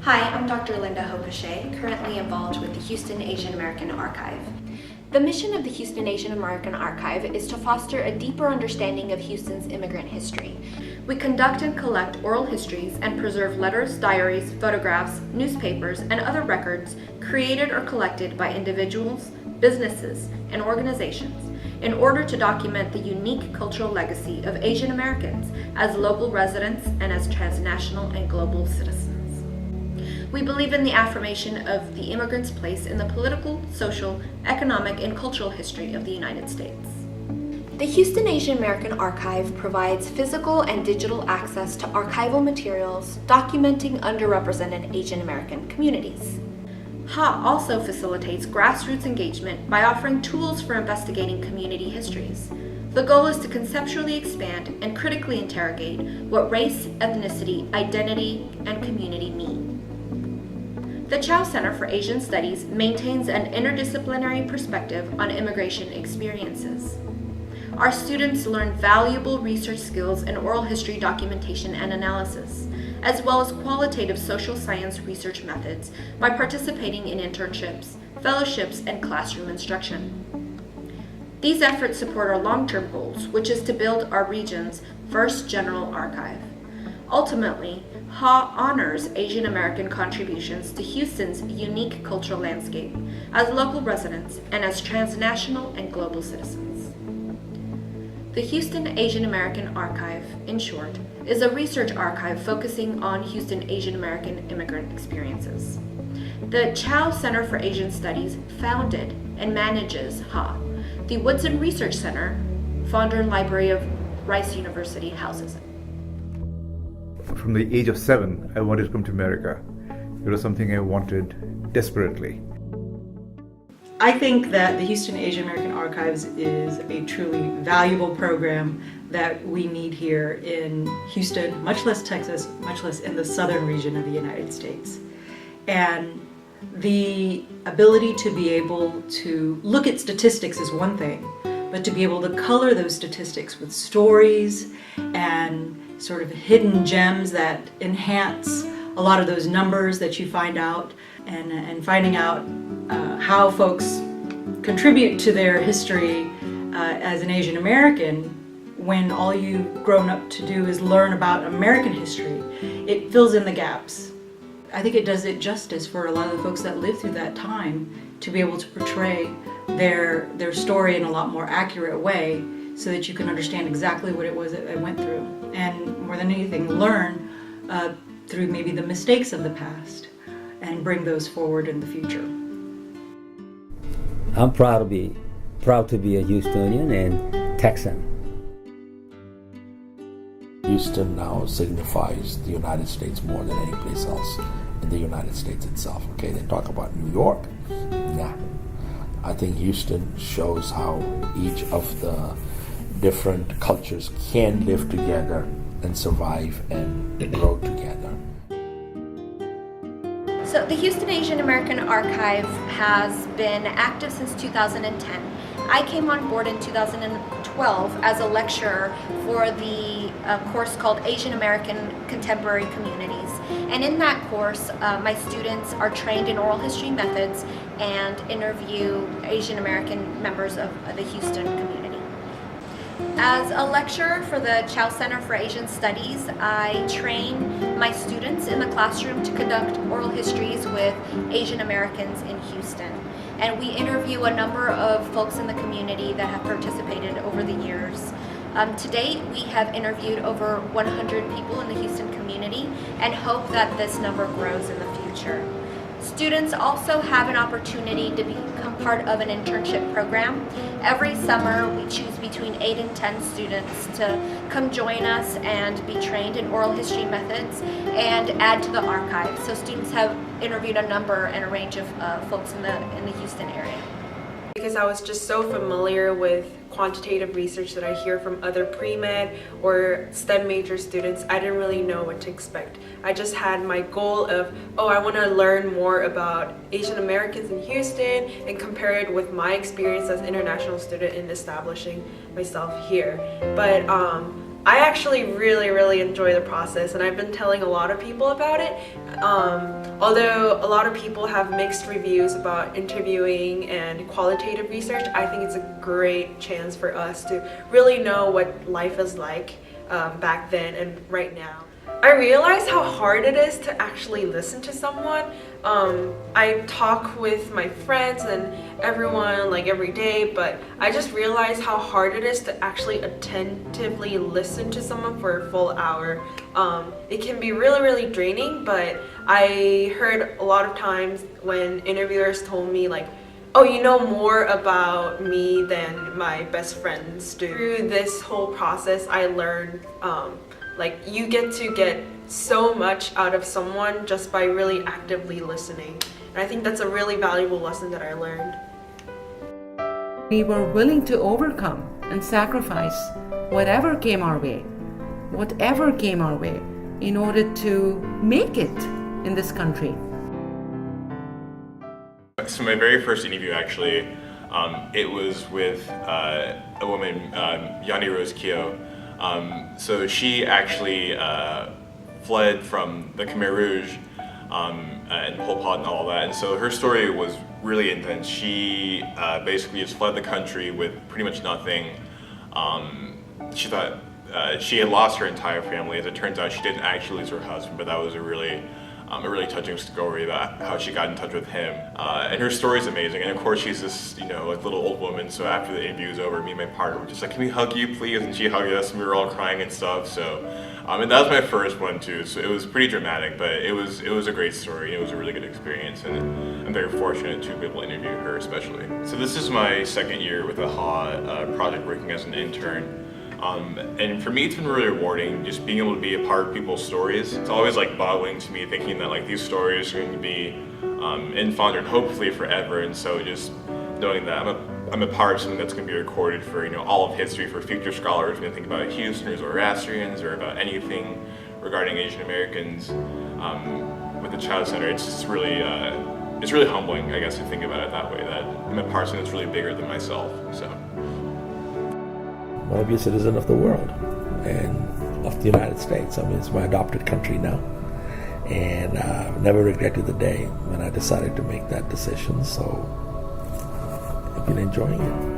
Hi, I'm Dr. Linda Peche, currently involved with the Houston Asian American Archive. The mission of the Houston Asian American Archive is to foster a deeper understanding of Houston's immigrant history. We conduct and collect oral histories and preserve letters, diaries, photographs, newspapers, and other records created or collected by individuals, businesses, and organizations in order to document the unique cultural legacy of Asian Americans as local residents and as transnational and global citizens. We believe in the affirmation of the immigrant's place in the political, social, economic, and cultural history of the United States. The Houston Asian American Archive provides physical and digital access to archival materials documenting underrepresented Asian American communities. HAAA also facilitates grassroots engagement by offering tools for investigating community histories. The goal is to conceptually expand and critically interrogate what race, ethnicity, identity, and community mean. The Chao Center for Asian Studies maintains an interdisciplinary perspective on immigration experiences. Our students learn valuable research skills in oral history documentation and analysis, as well as qualitative social science research methods by participating in internships, fellowships, and classroom instruction. These efforts support our long-term goals, which is to build our region's first general archive. Ultimately, HAAA honors Asian American contributions to Houston's unique cultural landscape as local residents and as transnational and global citizens. The Houston Asian American Archive, in short, is a research archive focusing on Houston Asian American immigrant experiences. The Chao Center for Asian Studies founded and manages HAAA. The Woodson Research Center, Fondren Library of Rice University, houses it. From the age of 7, I wanted to come to America. It was something I wanted desperately. I think that the Houston Asian American Archives is a truly valuable program that we need here in Houston, much less Texas, much less in the southern region of the United States. And the ability to be able to look at statistics is one thing, but to be able to color those statistics with stories and sort of hidden gems that enhance a lot of those numbers that you find out, and finding out how folks contribute to their history as an Asian American when all you've grown up to do is learn about American history. It fills in the gaps. I think it does it justice for a lot of the folks that lived through that time to be able to portray their story in a lot more accurate way so that you can understand exactly what it was that they went through. And more than anything, learn through maybe the mistakes of the past and bring those forward in the future. I'm proud to be a Houstonian and Texan. Houston now signifies the United States more than any place else in the United States itself. Okay, they talk about New York. Nah. I think Houston shows how each of the different cultures can live together and survive and grow together. So the Houston Asian American Archive has been active since 2010. I came on board in 2012 as a lecturer for the course called Asian American Contemporary Communities. And in that course, my students are trained in oral history methods and interview Asian American members of the Houston community. As a lecturer for the Chao Center for Asian Studies, I train my students in the classroom to conduct oral histories with Asian Americans in Houston. And we interview a number of folks in the community that have participated over the years. To date, we have interviewed over 100 people in the Houston community and hope that this number grows in the future. Students also have an opportunity to become part of an internship program. Every summer, we choose between 8 and 10 students to come join us and be trained in oral history methods and add to the archive. So students have interviewed a number and a range of folks in the Houston area. Because I was just so familiar with quantitative research that I hear from other pre-med or STEM major students, I didn't really know what to expect. I just had my goal of, I want to learn more about Asian Americans in Houston and compare it with my experience as an international student in establishing myself here. But I actually really enjoy the process, and I've been telling a lot of people about it. Although a lot of people have mixed reviews about interviewing and qualitative research, I think it's a great chance for us to really know what life is like back then and right now. I realize how hard it is to actually listen to someone. I talk with my friends and everyone like every day, but I just realize how hard it is to actually attentively listen to someone for a full hour. It can be really draining, but I heard a lot of times when interviewers told me like, oh, you know more about me than my best friends do. Through this whole process, I learned like you get to get so much out of someone just by really actively listening. And I think that's a really valuable lesson that I learned. We were willing to overcome and sacrifice whatever came our way in order to make it in this country. So my very first interview actually, it was with a woman, Yanni Rose Keogh. So she actually fled from the Khmer Rouge and Pol Pot and all that, and so her story was really intense. She basically just fled the country with pretty much nothing. She thought she had lost her entire family. As it turns out, she didn't actually lose her husband, but that was a really touching story about how she got in touch with him. And her story is amazing. And of course, she's this, like little old woman. So after the interview was over, me and my partner were just like, "Can we hug you, please?" And she hugged us, and we were all crying and stuff. So, and that was my first one too. So it was pretty dramatic, but it was a great story. It was a really good experience, and I'm very fortunate to be able to interview her, especially. So this is my second year with the HAAA project, working as an intern. And for me, it's been really rewarding just being able to be a part of people's stories. It's always like boggling to me thinking that like these stories are going to be in fun and hopefully forever. And so just knowing that I'm a part of something that's going to be recorded for all of history for future scholars when they think about Houstoners or Zoroastrians or about anything regarding Asian Americans with the Chao Center. It's just really it's really humbling, I guess, to think about it that way. That I'm a part of something that's really bigger than myself. So. I want to be a citizen of the world and of the United States. I mean, it's my adopted country now. And I've never regretted the day when I decided to make that decision. So I've been enjoying it.